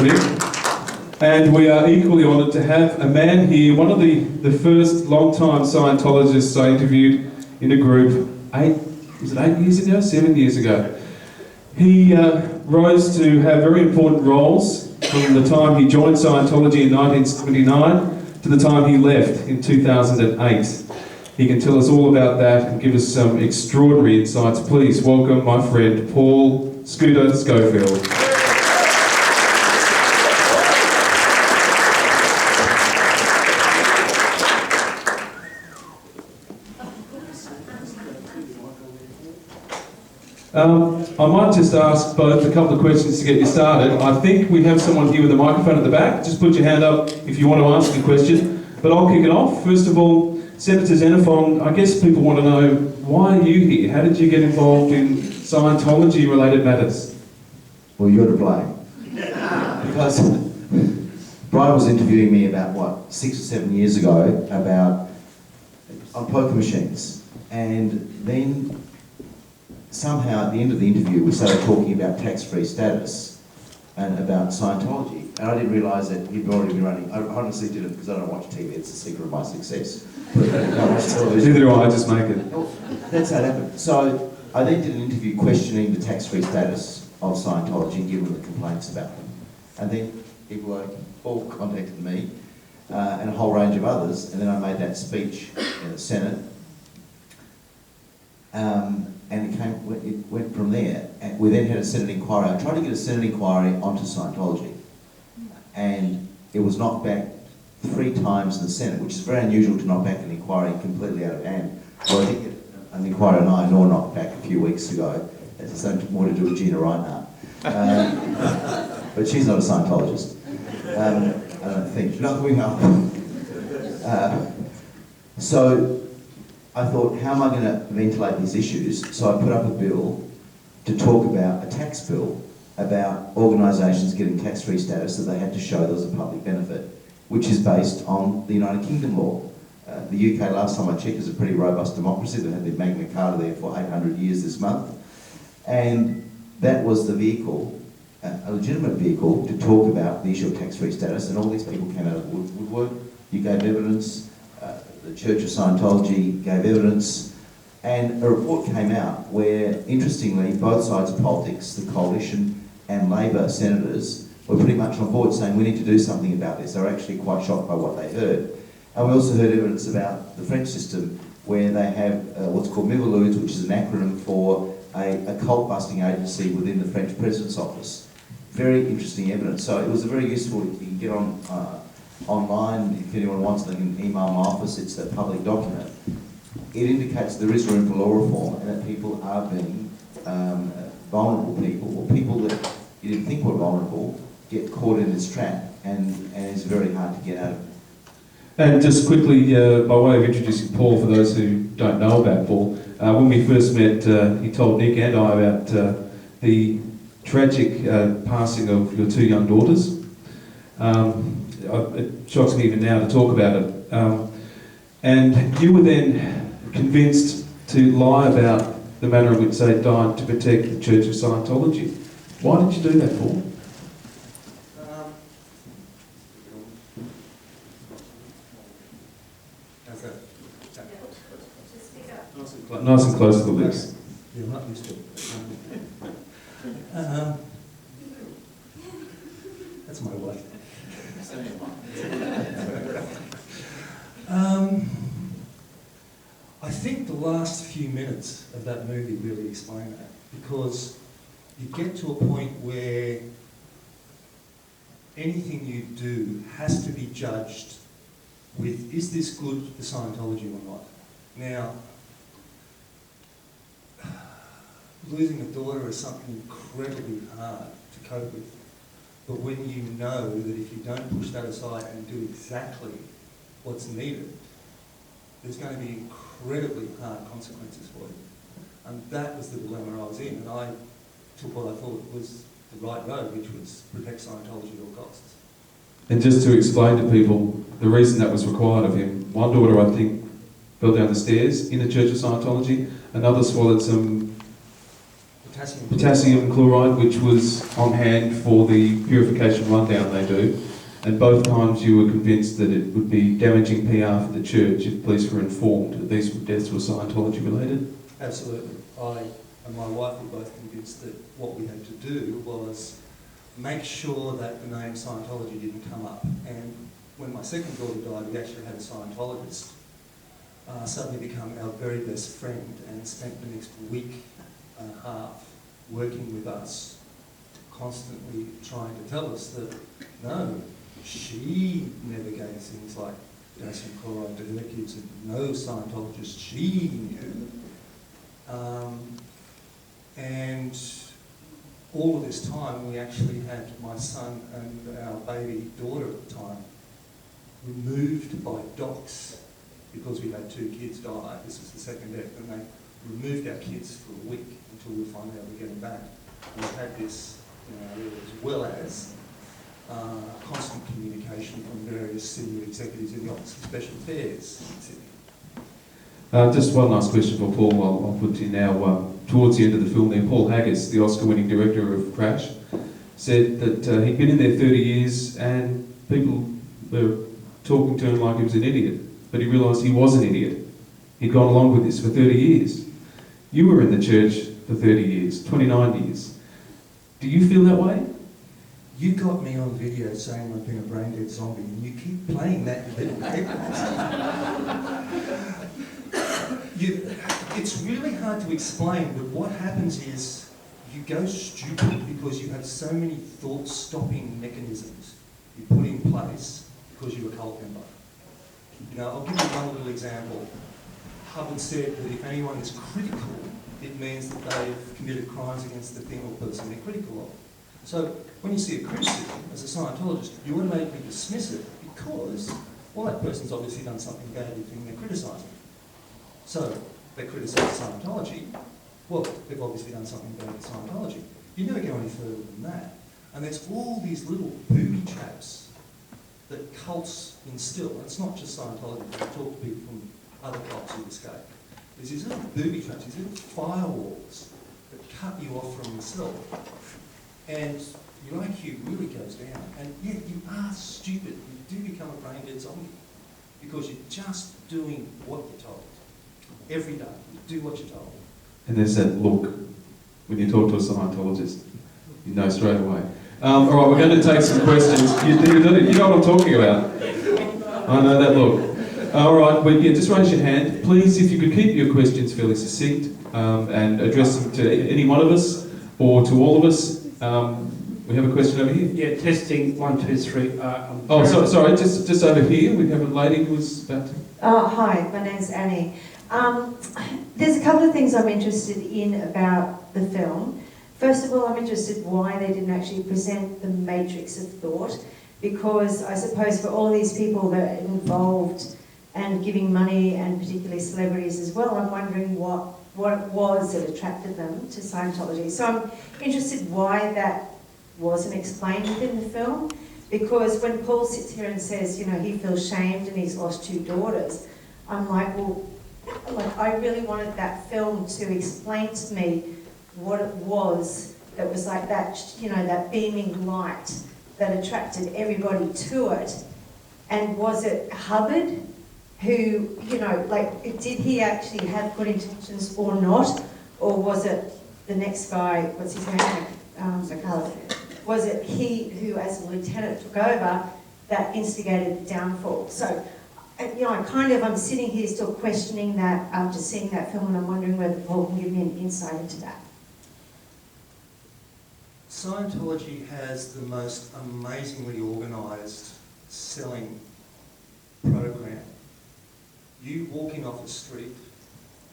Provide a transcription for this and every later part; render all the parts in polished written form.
of him. And we are equally honoured to have a man here, one of the first long-time Scientologists I interviewed in a group 7 years ago? 7 years ago. He rose to have very important roles from the time he joined Scientology in 1979 to the time he left in 2008. He can tell us all about that and give us some extraordinary insights. Please welcome my friend Paul Scooter Schofield. I might just ask both a couple of questions to get you started. I think we have someone here with a microphone at the back. Just put your hand up if you want to ask a question. But I'll kick it off. First of all, Senator Xenophon, I guess people want to know, why are you here? How did you get involved in Scientology-related matters? Well, you're to blame. Because Bryan was interviewing me about, 6 or 7 years ago on poker machines. And then somehow at the end of the interview we started talking about tax-free status and about Scientology. And I didn't realise that he'd already been running. I honestly didn't, because I don't watch TV. It's the secret of my success. I watch television. Neither do I just make it. That's how it happened. So I then did an interview questioning the tax-free status of Scientology, given the complaints about them. And then people like Paul contacted me and a whole range of others. And then I made that speech in the Senate. And it went from there. And we then had a Senate inquiry. I tried to get a Senate inquiry onto Scientology. And it was knocked back 3 times in the Senate, which is very unusual to knock back an inquiry completely out of hand. Well, I think an inquiry on I-Nor knocked back a few weeks ago. It has something more to do with Gina Reinhardt. But she's not a Scientologist. I don't think. Not that we know. So I thought, how am I going to ventilate these issues? So I put up a bill to talk about, a tax bill, about organisations getting tax-free status that they had to show there was a public benefit, which is based on the United Kingdom law. The UK, last time I checked, is a pretty robust democracy. They had their Magna Carta there for 800 years this month. And that was the vehicle, a legitimate vehicle, to talk about the issue of tax-free status. And all these people came out of the woodwork. You gave evidence. The Church of Scientology gave evidence. And a report came out where, interestingly, both sides of politics, the coalition and Labor senators, were pretty much on board saying we need to do something about this. They were actually quite shocked by what they heard. And we also heard evidence about the French system, where they have what's called Miviludes, which is an acronym for a cult-busting agency within the French President's office. Very interesting evidence. So it was a very useful, you can get on online, if anyone wants, they can email my office, it's a public document. It indicates there is room for law reform and that people are being vulnerable people, or people that you didn't think were vulnerable, get caught in this trap, and it's very hard to get out of it. And just quickly, by way of introducing Paul, for those who don't know about Paul, when we first met, he told Nick and I about the tragic passing of your 2 young daughters. It shocks me even now to talk about it. And you were then convinced to lie about the manner in which they died to protect the Church of Scientology. Why did you do that, Paul? How's that? Nice and close to the lips. You're not used to it. That's my wife. I think the last few minutes of that movie really explain that, because you get to a point where anything you do has to be judged with, is this good for Scientology or not? Now, losing a daughter is something incredibly hard to cope with. But when you know that if you don't push that aside and do exactly what's needed, there's going to be incredibly hard consequences for you. And that was the dilemma I was in, and I took what I thought was the right road, which was protect Scientology at all costs. And just to explain to people the reason that was required of him, one daughter, I think, fell down the stairs in the Church of Scientology, another swallowed some potassium chloride, which was on hand for the purification rundown they do. And both times you were convinced that it would be damaging PR for the church if police were informed that these deaths were Scientology related? Absolutely. I and my wife were both convinced that what we had to do was make sure that the name Scientology didn't come up. And when my second daughter died, we actually had a Scientologist suddenly become our very best friend and spent the next week and a half working with us, constantly trying to tell us that, no, she never gave things like potassium chloride to her kids, and no Scientologist she knew. And all of this time, we actually had my son and our baby daughter at the time removed by docs because we had 2 kids die. This was the second death, and they removed our kids for a week until we were finally able to get them back. And we've had this, as well as constant communication from various senior executives in the Office of Special Affairs in Sydney. Just one last question for Paul, I'll put to you now. Towards the end of the film there, Paul Haggis, the Oscar-winning director of Crash, said that he'd been in there 30 years and people were talking to him like he was an idiot, but he realised he was an idiot. He'd gone along with this for 30 years. You were in the church for 30 years, 29 years. Do you feel that way? You got me on video saying I've been a brain-dead zombie, and you keep playing that little It's really hard to explain, but what happens is you go stupid because you have so many thought-stopping mechanisms you put in place because you're a cult member. I'll give you one little example. Hubbard said that if anyone is critical, it means that they've committed crimes against the thing or person they're critical of. So when you see a criticism as a Scientologist, you automatically dismiss it because, well, that person's obviously done something bad with the thing they're criticising. So they criticise Scientology. Well, they've obviously done something bad with Scientology. You never go any further than that. And there's all these little booby traps that cults instill. And it's not just Scientology. I talk to people from other cults who escape. There's these little booby traps, these little firewalls that cut you off from yourself. And your IQ really goes down. And yet you are stupid. You do become a brain-dead zombie because you're just doing what you're told. Every day, you do what you're told. And there's that look when you talk to a Scientologist. You know straight away. All right, we're going to take some questions. You know what I'm talking about. I know that look. All right, well, yeah, just raise your hand. Please, if you could keep your questions fairly succinct and address them to any one of us or to all of us. We have a question over here. Yeah, testing 1, 2, 3. Sorry, just over here. We have a lady who was about to... Hi, my name's Annie. There's a couple of things I'm interested in about the film. First of all, I'm interested why they didn't actually present the matrix of thought, because I suppose for all of these people that are involved and giving money, and particularly celebrities as well, I'm wondering what it was that attracted them to Scientology. So I'm interested why that wasn't explained within the film, because when Paul sits here and says, he feels shamed and he's lost 2 daughters, I'm like, well, I really wanted that film to explain to me what it was that was like that, that beaming light that attracted everybody to it. And was it Hubbard who, did he actually have good intentions or not? Or was it the next guy, what's his name? Was it he who, as a lieutenant, took over that instigated the downfall? So, I'm sitting here still questioning that after seeing that film, and I'm wondering whether Paul can give me an insight into that. Scientology has the most amazingly organised selling program. You walk in off the street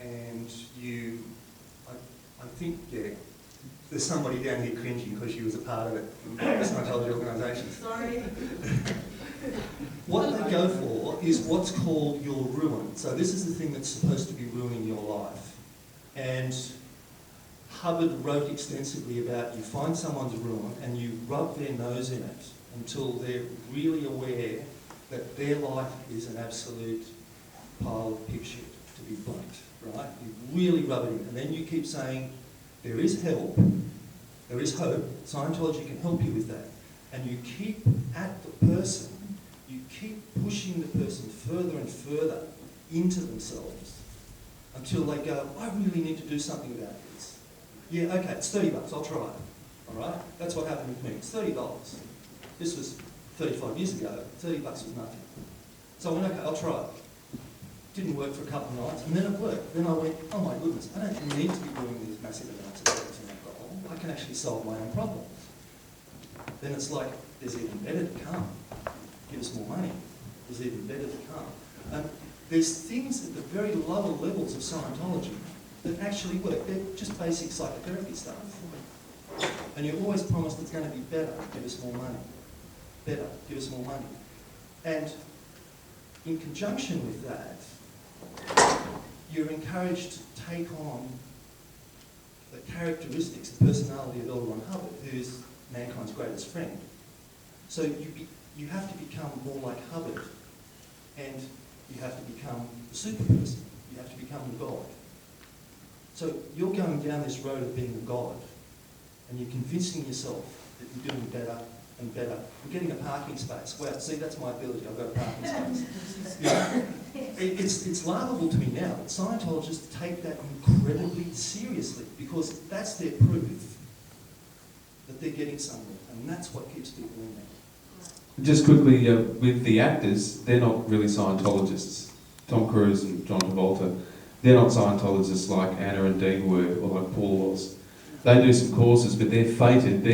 and I think, there's somebody down here cringing because she was a part of it in the Scientology organisation. Sorry. What they go for is what's called your ruin. So this is the thing that's supposed to be ruining your life. And Hubbard wrote extensively about you find someone's ruin and you rub their nose in it until they're really aware that their life is an absolute pile of pig shit, to be blunt, right? You really rub it in. And then you keep saying, There is help, there is hope. Scientology can help you with that. And you keep at the person, you keep pushing the person further and further into themselves until they go, I really need to do something about this. Yeah, okay, it's $30, I'll try it. All right? That's what happened with me. It's $30. This was 35 years ago. $30 was nothing. So I went, okay, I'll try it. Didn't work for a couple of nights, and then it worked. Then I went, oh my goodness, I don't need to be doing these massive amounts of drugs and alcohol. I can actually solve my own problems. Then it's like, there's even better to come. Give us more money. There's even better to come. There's things at the very lower levels of Scientology that actually work. They're just basic psychotherapy stuff. And you're always promised it's going to be better. Give us more money. Better. Give us more money. And in conjunction with that, you're encouraged to take on the characteristics, the personality of L. Ron Hubbard, who's mankind's greatest friend. So you have to become more like Hubbard, and you have to become the super person. You have to become the God. So you're going down this road of being a God, and you're convincing yourself that you're doing better and better. I'm getting a parking space. Well, see, that's my ability. I've got a parking space. You know, it's laughable to me now, but Scientologists take that incredibly seriously because that's their proof that they're getting somewhere, and that's what keeps people in there. Just quickly, with the actors, they're not really Scientologists. Tom Cruise and John Travolta, they're not Scientologists like Anna and Dean were, or like Paul was. They do some courses, but they're fated.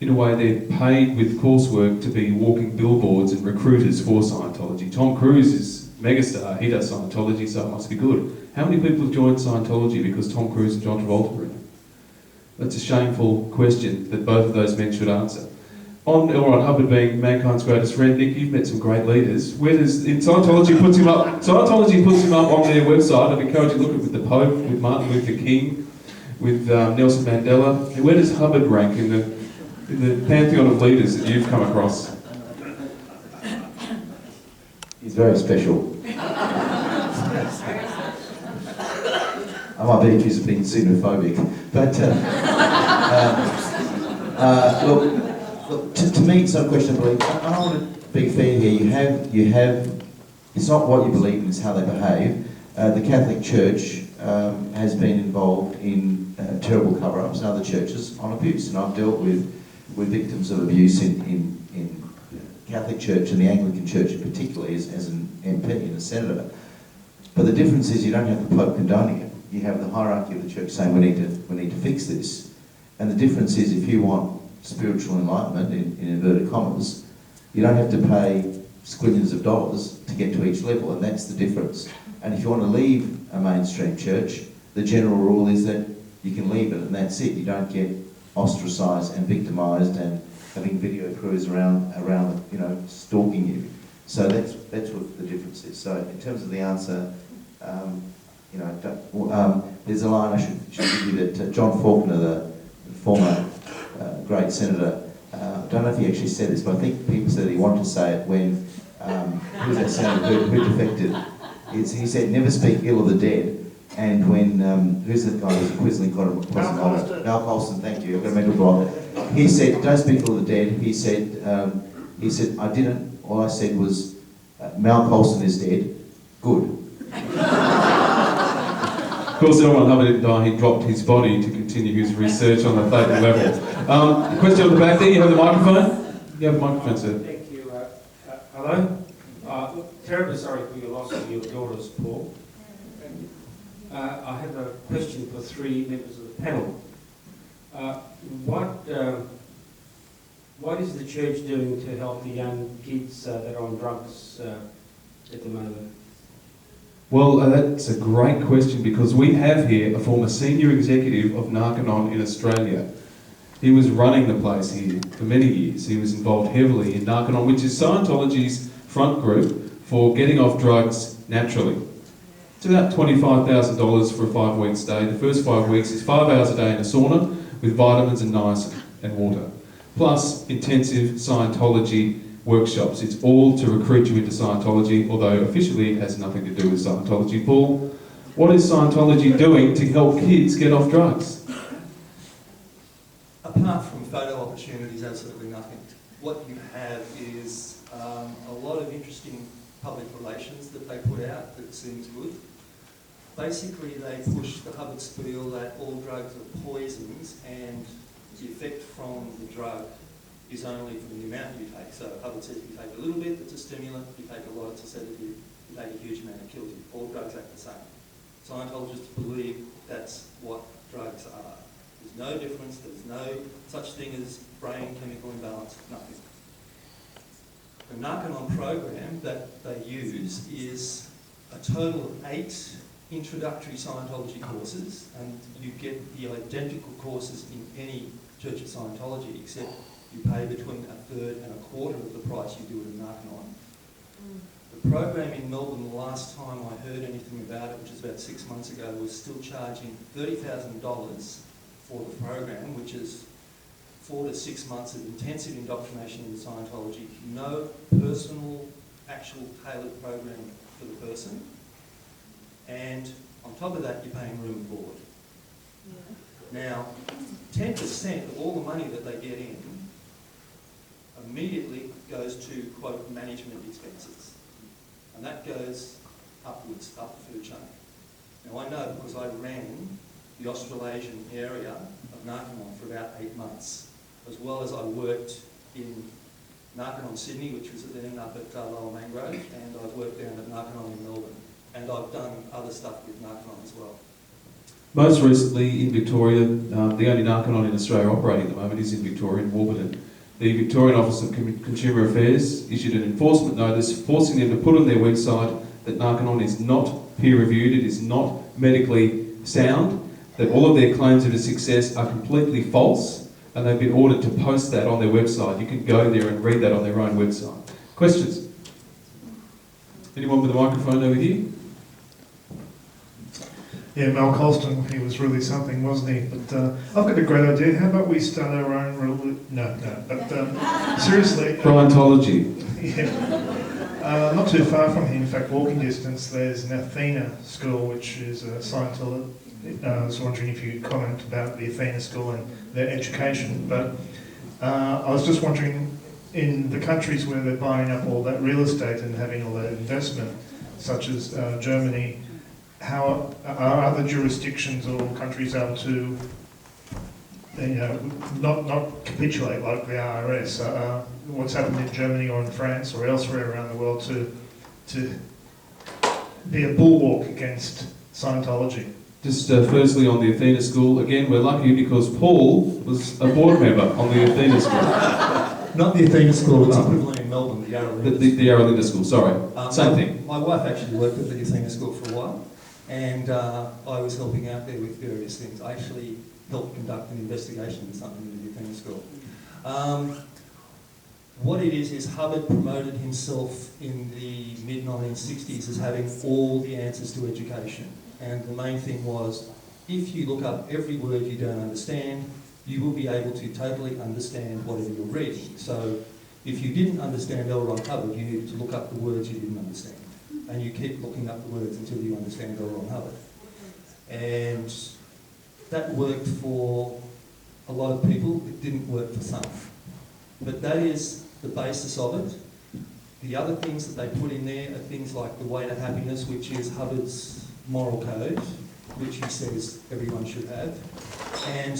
In a way, they're paid with coursework to be walking billboards and recruiters for Scientology. Tom Cruise is megastar. He does Scientology, so it must be good. How many people have joined Scientology because Tom Cruise and John Travolta were in it? That's a shameful question that both of those men should answer. On L. Ron Hubbard being mankind's greatest friend, Nick, you've met some great leaders. Scientology puts him up. Scientology puts him up on their website. I'd encourage you to look at it with the Pope, with Martin Luther King, with Nelson Mandela. Where does Hubbard rank in the pantheon of leaders that you've come across? He's very special. I might be accused of being xenophobic, but look, to me it's not a question of belief. I don't want to be fair here. You have. It's not what you believe in; it's how they behave. The Catholic Church has been involved in terrible cover-ups in other churches on abuse, and I've dealt with victims of abuse in Catholic Church and the Anglican Church in particular as an MP and a senator. But the difference is you don't have the Pope condoning it. You have the hierarchy of the church saying we need to fix this. And the difference is if you want spiritual enlightenment, in inverted commas, you don't have to pay squillions of dollars to get to each level, and that's the difference. And if you want to leave a mainstream church, the general rule is that you can leave it and that's it. You don't get ostracised and victimised and having video crews around stalking you. So that's what the difference is. So in terms of the answer, there's a line I should give you that John Faulkner, the former great senator, I don't know if he actually said this, but I think people said he wanted to say it when who was that senator who defected? He said, "Never speak ill of the dead." And when who's the guy who's a Quisling got him? Mal Colston, thank you. I've got a mental block. He said, "Don't speak ill of the dead." He said, "I didn't. All I said was, Mal Colston is dead. Good." Of course, L. Ron Hubbard didn't die. He dropped his body to continue his research on the fatal level. Question on the back there. You have the microphone. You have the microphone, sir. Thank you. Hello. Terribly sorry for your loss of your daughters, Paul. I have a question for three members of the panel. What is the church doing to help the young kids that are on drugs at the moment? Well, that's a great question because we have here a former senior executive of Narconon in Australia. He was running the place here for many years. He was involved heavily in Narconon, which is Scientology's front group for getting off drugs naturally. It's about $25,000 for a 5-week stay. The first 5 weeks is 5 hours a day in a sauna with vitamins and niacin and water, plus intensive Scientology workshops. It's all to recruit you into Scientology, although officially it has nothing to do with Scientology. Paul, what is Scientology doing to help kids get off drugs? opportunities, absolutely nothing. What you have is a lot of interesting public relations that they put out that seems good. Basically, they push the Hubbard spiel that all drugs are poisons and the effect from the drug is only from the amount you take. So Hubbard says you take a little bit, it's a stimulant, you take a lot, it's a sedative, you take a huge amount, it kills you. All drugs act the same. Scientologists believe that's what drugs are. There's no difference, there's no such thing as brain chemical imbalance, nothing. The Narconon program that they use is a total of 8 introductory Scientology courses, and you get the identical courses in any Church of Scientology, except you pay between 1/3 and 1/4 of the price you do at a Narconon. The program in Melbourne, the last time I heard anything about it, which was about 6 months ago, was still charging $30,000 for the program, which is 4 to 6 months of intensive indoctrination into Scientology, no personal, actual tailored program for the person. And on top of that, you're paying room and board. Now, 10% of all the money that they get in immediately goes to, quote, management expenses. And that goes upwards, up the food chain. Now, I know because I ran the Australasian area of Narconon for about 8 months, as well as I worked in Narconon Sydney, which was then up at Lower Mangrove, and I've worked down at Narconon in Melbourne. And I've done other stuff with Narconon as well. Most recently in Victoria, the only Narconon in Australia operating at the moment is in Victoria, in Warburton. The Victorian Office of Consumer Affairs issued an enforcement notice forcing them to put on their website that Narconon is not peer-reviewed, it is not medically sound, that all of their claims of success are completely false, and they've been ordered to post that on their website. You can go there and read that on their own website. Questions? Anyone with a microphone over here? Yeah, Mel Colston, he was really something, wasn't he? But I've got a great idea. How about we start our own but seriously... Bryanthology. Yeah. Not too far from here, in fact, walking distance, there's an Athena school, which is a Scientology. I was wondering if you could comment about the Athena school and their education. But I was just wondering, in the countries where they're buying up all that real estate and having all that investment, such as Germany, how are other jurisdictions or countries able to, not capitulate like the IRS? What's happened in Germany or in France or elsewhere around the world to be a bulwark against Scientology? Just firstly on the Athena School, again, we're lucky because Paul was a board member on the Athena School. Not the Athena School, it's equivalent in Melbourne, the Yarra Linda School. The Yarra Linda School, sorry. Same thing. My wife actually worked at the Athena School for a while, and I was helping out there with various things. I actually helped conduct an investigation into something at the Athena School. What it is Hubbard promoted himself in the mid-1960s as having all the answers to education. And the main thing was, if you look up every word you don't understand, you will be able to totally understand whatever you're reading. So if you didn't understand L. Ron Hubbard, you needed to look up the words you didn't understand. And you keep looking up the words until you understand L. Ron Hubbard. And that worked for a lot of people. It didn't work for some. But that is the basis of it. The other things that they put in there are things like the way to happiness, which is Hubbard's moral code, which he says everyone should have. And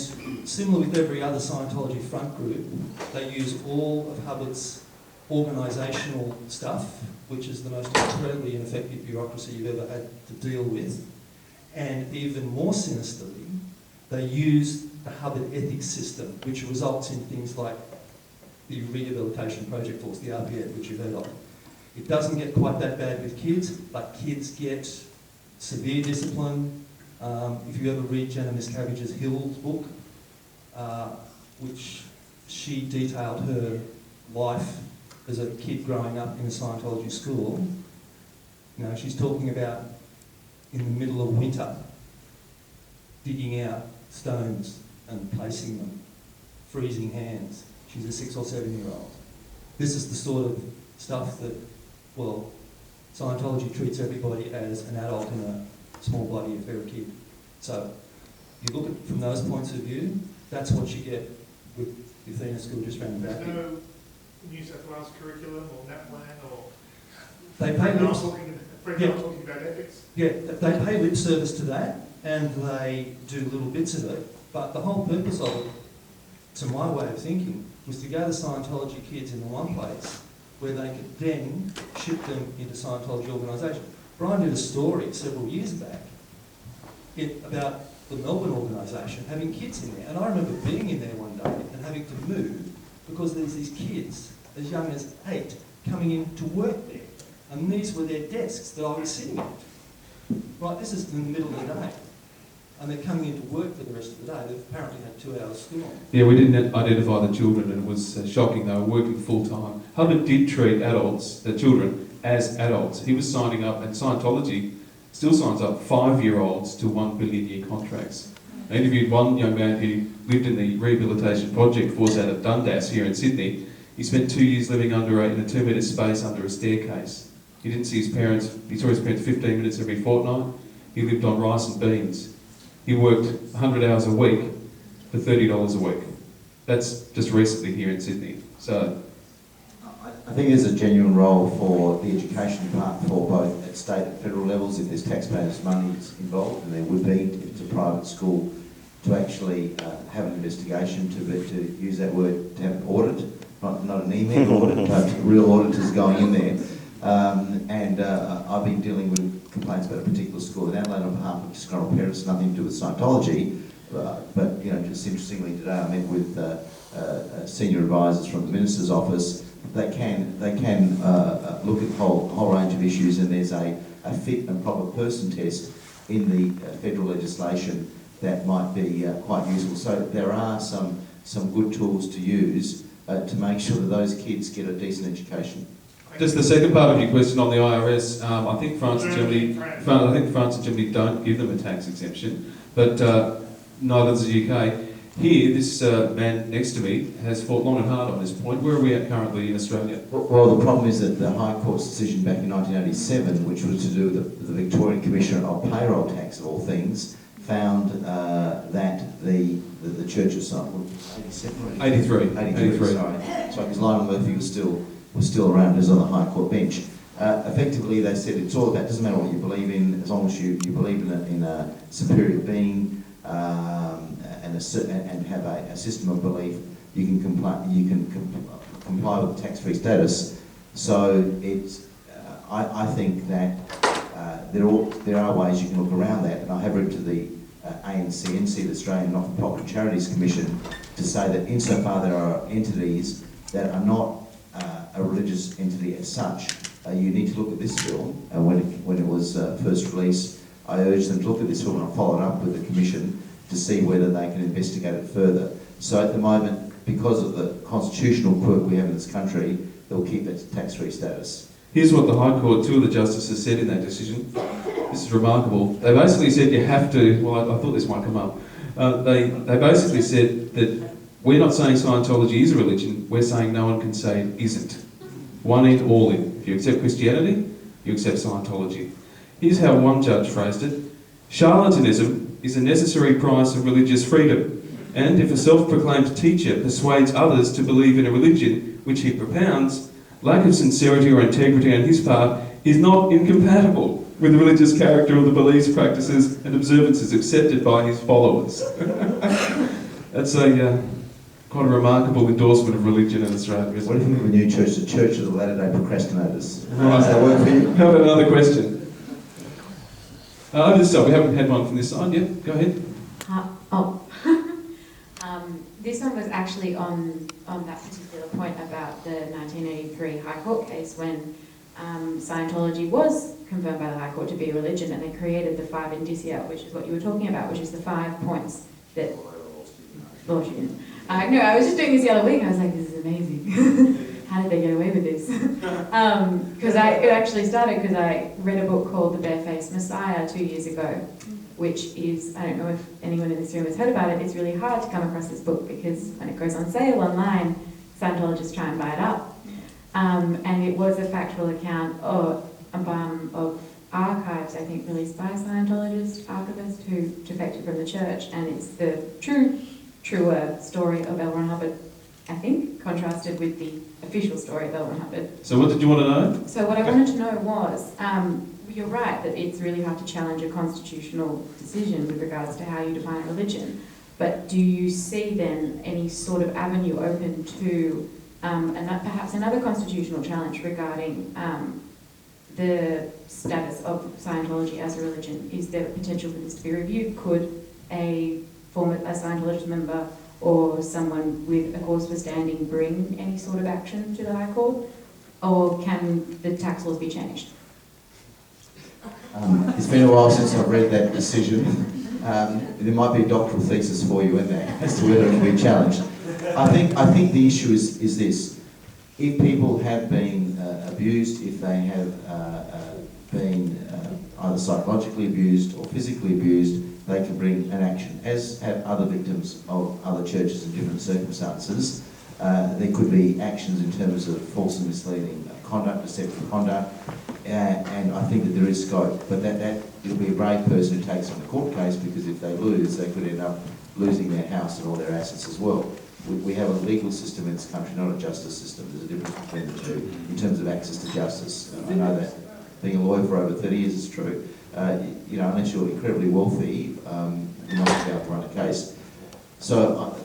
similar with every other Scientology front group, they use all of Hubbard's organisational stuff, which is the most incredibly ineffective bureaucracy you've ever had to deal with. And even more sinisterly, they use the Hubbard ethics system, which results in things like the Rehabilitation Project Force, the RPF, which you've heard of. It doesn't get quite that bad with kids, but kids get severe discipline. If you ever read Jenna Miscavige's Hill's book, which she detailed her life as a kid growing up in a Scientology school, she's talking about in the middle of winter, digging out stones and placing them, freezing hands. She's a 6 or 7 year old. This is the sort of stuff that, well, Scientology treats everybody as an adult in a small body if they're a kid. So you look at it from those points of view, that's what you get with the Athena School just round the back. There's no New South Wales curriculum or NAPLAN or... They pay I'm lip, talking about ethics. yeah, they pay lip service to that, and they do little bits of it, but the whole purpose of it, to my way of thinking, was to go to Scientology kids in the one place where they could then ship them into Scientology organisation. Bryan did a story several years back about the Melbourne organisation having kids in there, and I remember being in there one day and having to move because there's these kids as young as 8 coming in to work there, and these were their desks that I was sitting at. Right, this is in the middle of the day, and they're coming into work for the rest of the day. They've apparently had 2 hours school. Yeah, we didn't identify the children, and it was shocking. They were working full time. Hubbard did treat adults, the children, as adults. He was signing up, and Scientology still signs up 5-year-olds to $1 billion-year contracts. I interviewed one young man who lived in the rehabilitation project force out of Dundas here in Sydney. He spent 2 years living in a 2-metre space under a staircase. He didn't see his parents. He saw his parents 15 minutes every fortnight. He lived on rice and beans. He worked 100 hours a week for $30 a week. That's just recently here in Sydney. So I think there's a genuine role for the education part for both at state and federal levels if there's taxpayers' money involved, and there would be if it's a private school, to actually have an investigation, to use that word, to have an audit, not an email audit, but real auditors going in there. I've been dealing with complaints about a particular school in Adelaide on behalf of disgruntled parents, nothing to do with Scientology, but just interestingly today I met with senior advisors from the Minister's office. They can look at the whole range of issues, and there's a fit and proper person test in the federal legislation that might be quite useful. So there are some good tools to use to make sure that those kids get a decent education. just the second part of your question on the IRS, I think France and Germany don't give them a tax exemption, but neither does the UK. Here, this man next to me has fought long and hard on this point. Where are we at currently in Australia? Well, the problem is that the High Court's decision back in 1987, which was to do with the Victorian Commissioner of Payroll Tax, of all things, found that the Church of Science, 83. Sorry, because Lionel Murphy was still around, was on the High Court bench. Effectively, they said it's all about, doesn't matter what you believe in, as long as you believe in a superior being and have a system of belief, you can comply with the tax-free status. So it's, I think that there are ways you can look around that, and I have written to the ANCNC, the Australian Not-for-Profit Charities Commission, to say that insofar there are entities that are not a religious entity as such, you need to look at this film. And when it was first released, I urged them to look at this film, and I followed up with the Commission to see whether they can investigate it further. So at the moment, because of the constitutional quirk we have in this country, they'll keep its tax-free status. Here's what the High Court, 2 of the justices said in that decision. This is remarkable. They basically said you have to, well, I thought this might come up. They basically said that we're not saying Scientology is a religion, we're saying no one can say it isn't. One in, all in. If you accept Christianity, you accept Scientology. Here's how one judge phrased it. Charlatanism is a necessary price of religious freedom, and if a self-proclaimed teacher persuades others to believe in a religion which he propounds, lack of sincerity or integrity on his part is not incompatible with the religious character of the beliefs, practices and observances accepted by his followers. That's quite a remarkable endorsement of religion in Australia, isn't What do it? you think of a new church, the Church of the Latter-day Procrastinators? Right. Does that work for you? How about another question? Over this side, we haven't had one from this side yet. Go ahead. This one was actually on that particular point about the 1983 High Court case when Scientology was confirmed by the High Court to be a religion, and they created the 5 indicia, which is what you were talking about, which is the 5 points that... Lord, you didn't. No, I was just doing this the other week and I was like, this is amazing. How did they get away with this? Because it actually started because I read a book called The Barefaced Messiah 2 years ago, which is, I don't know if anyone in this room has heard about it, it's really hard to come across this book because when it goes on sale online, Scientologists try and buy it up. And it was a factual account of archives, I think, released by a Scientologist archivist who defected from the church, and it's the true truer story of L. Ron Hubbard, I think, contrasted with the official story of L. Ron Hubbard. So what did you want to know? So what I wanted to know was, you're right that it's really hard to challenge a constitutional decision with regards to how you define religion, but do you see then any sort of avenue open to perhaps another constitutional challenge regarding the status of Scientology as a religion? Is there potential for this to be reviewed? Could a Scientologist member or someone with a cause for standing bring any sort of action to the High Court? Or can the tax laws be changed? It's been a while since I've read that decision. There might be a doctoral thesis for you in there as to whether it can be challenged. I think the issue is this. If people have been abused, if they have been either psychologically abused or physically abused, they can bring an action, as have other victims of other churches in different circumstances. There could be actions in terms of false and misleading conduct, deceptive conduct, and I think that there is scope. But that it'll be a brave person who takes on the court case, because if they lose, they could end up losing their house and all their assets as well. We have a legal system in this country, not a justice system. There's a difference between the two in terms of access to justice. I know that being a lawyer for over 30 years is true. Unless you're incredibly wealthy, you're not going to be able to run a case. So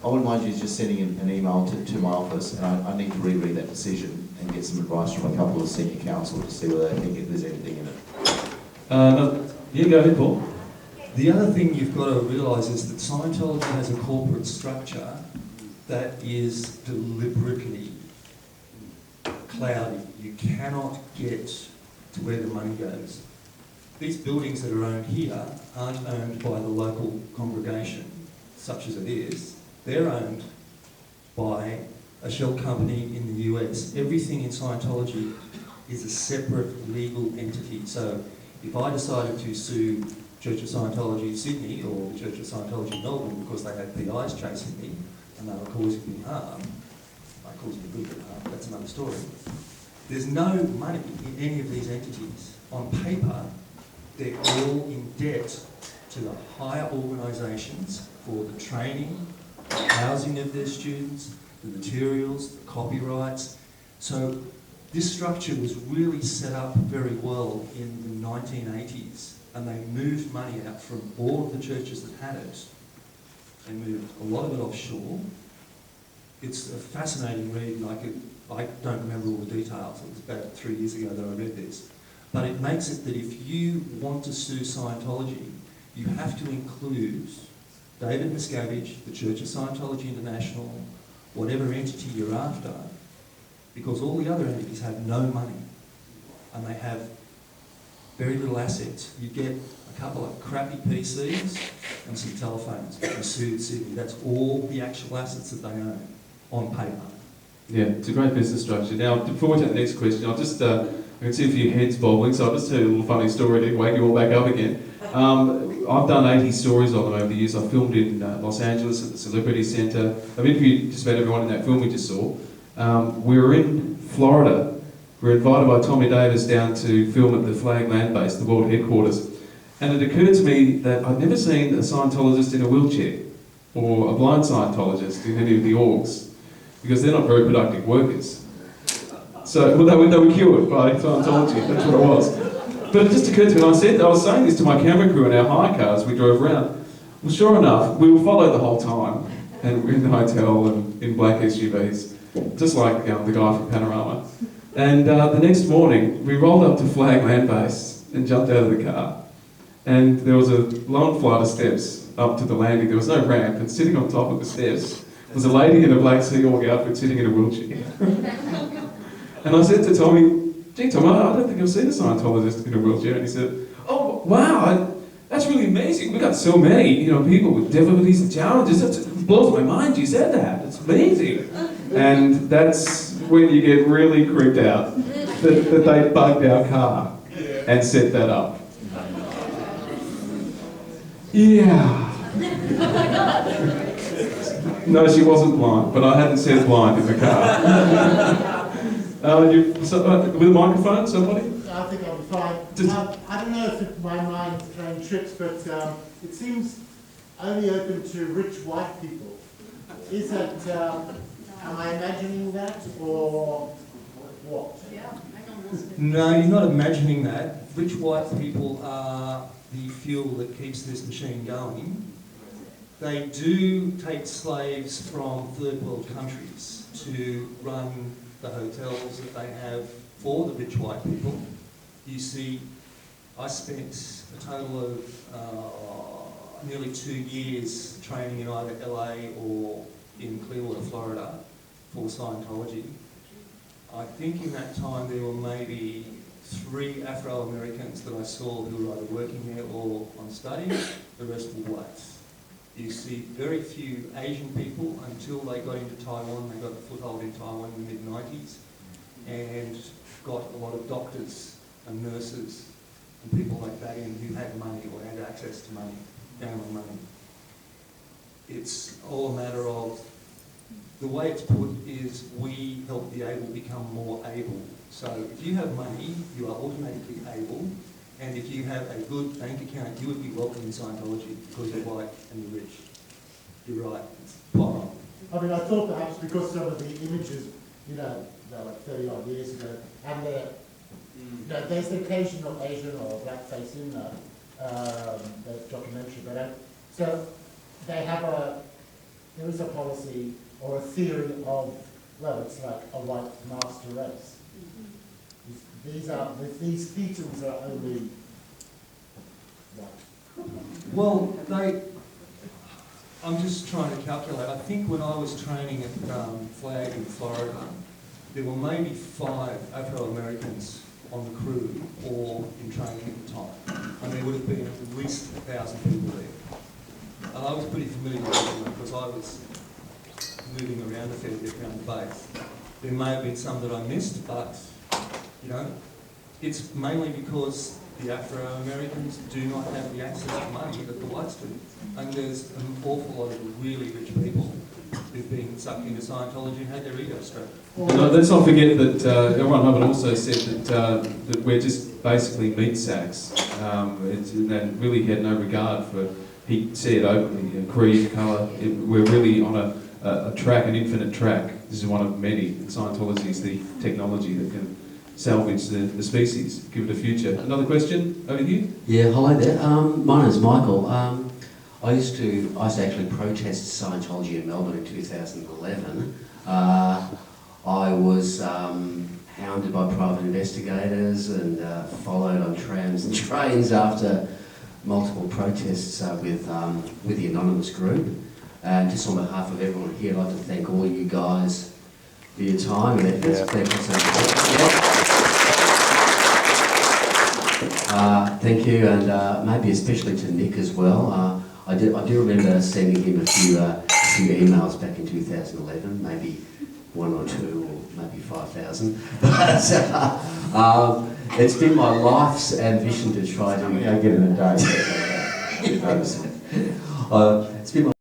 I wouldn't mind you just sending an email to my office, and I need to reread that decision and get some advice from a couple of senior counsel to see whether they think if there's anything in it. Yeah, go ahead, Paul. The other thing you've got to realise is that Scientology has a corporate structure that is deliberately cloudy. You cannot get to where the money goes. These buildings that are owned here aren't owned by the local congregation, such as it is. They're owned by a shell company in the US. Everything in Scientology is a separate legal entity. So if I decided to sue Church of Scientology Sydney or the Church of Scientology Melbourne because they had PIs chasing me and they were causing me harm, they caused me a little bit of harm, that's another story. There's no money in any of these entities. On paper, they're all in debt to the higher organisations for the training, the housing of their students, the materials, the copyrights. So this structure was really set up very well in the 1980s, and they moved money out from all of the churches that had it. They moved a lot of it offshore. It's a fascinating read, and I don't remember all the details. It was about 3 years ago that I read this. But it makes it that if you want to sue Scientology, you have to include David Miscavige, the Church of Scientology International, whatever entity you're after, because all the other entities have no money and they have very little assets. You get a couple of crappy PCs and some telephones. You sued Sydney. That's all the actual assets that they own on paper. Yeah, it's a great business structure. Now, before we take the next question, I'll just, I can see a few heads bobbling, so I'll just tell you a little funny story to wake you all back up again. I've done 80 stories on them over the years. I filmed in Los Angeles at the Celebrity Centre. I've interviewed just about everyone in that film we just saw. We were in Florida. We were invited by Tommy Davis down to film at the Flag Land Base, the world headquarters. And it occurred to me that I'd never seen a Scientologist in a wheelchair, or a blind Scientologist in any of the orgs, because they're not very productive workers. So, well, they were cured by Scientology, that's what it was. But it just occurred to me, and I was saying this to my camera crew in our hire cars we drove around. Well, sure enough, we were followed the whole time, and we're in the hotel and in black SUVs, just like the guy from Panorama. And the next morning, we rolled up to Flag Land Base and jumped out of the car. And there was a long flight of steps up to the landing. There was no ramp, and sitting on top of the steps was a lady in a black Sea Org outfit sitting in a wheelchair. And I said to Tommy, "Gee, Tom, I don't think I've seen a Scientologist in a wheelchair." And he said, "Oh, wow, that's really amazing. We've got so many, people with difficulties and challenges. It blows my mind you said that. It's amazing." And that's when you get really creeped out that they bugged our car and set that up. Yeah. No, she wasn't blind, but I hadn't said blind in the car. With a microphone, somebody? I think I'll be fine. I don't know if my mind is playing tricks, but it seems only open to rich white people. Is it, am I imagining that, or what? No, you're not imagining that. Rich white people are the fuel that keeps this machine going. They do take slaves from third world countries to run the hotels that they have for the rich white people. You see, I spent a total of nearly 2 years training in either LA or in Clearwater, Florida for Scientology. I think in that time there were maybe 3 Afro-Americans that I saw who were either working there or on study, the rest were whites. You see very few Asian people until they got into Taiwan. They got a foothold in Taiwan in the mid-90s and got a lot of doctors and nurses and people like that in who had money or had access to money, gambling money. It's all a matter of, the way it's put is we help the able become more able. So if you have money, you are automatically able. And if you have a good bank account, you would be welcome in Scientology because you're white and you're rich. You're right. It's spot on. I mean, I thought perhaps because some of the images, they're like 30 odd years ago, and there's the occasional Asian or black face in the documentary, but so they have there is a policy or a theory of, well, it's like a white master race. These features are only white. Well, I'm just trying to calculate. I think when I was training at Flag in Florida, there were maybe 5 Afro-Americans on the crew or in training at the time. And there would have been at least 1,000 people there. And I was pretty familiar with them because I was moving around a fair bit around the base. There may have been some that I missed, but it's mainly because the Afro-Americans do not have the access to money that the whites do. And there's an awful lot of really rich people who've been sucked into Scientology and had their ego stroked. Let's not forget that L. Ron Hubbard also said that we're just basically meat sacks. And really had no regard for, he said openly, creed, colour. We're really on a track, an infinite track. This is one of many. Scientology is the technology that can salvage the species, give it a future. Another question over here? Yeah, hi there. My name's Michael. I used to actually protest Scientology in Melbourne in 2011. I was hounded by private investigators and followed on trams and trains after multiple protests with the anonymous group. And just on behalf of everyone here, I'd like to thank all you guys for your time and efforts. Thank you, and maybe especially to Nick as well. I do remember sending him a few emails back in 2011, maybe 1 or 2 or maybe 5,000. But it's been my life's ambition to try to get in a day. It's been my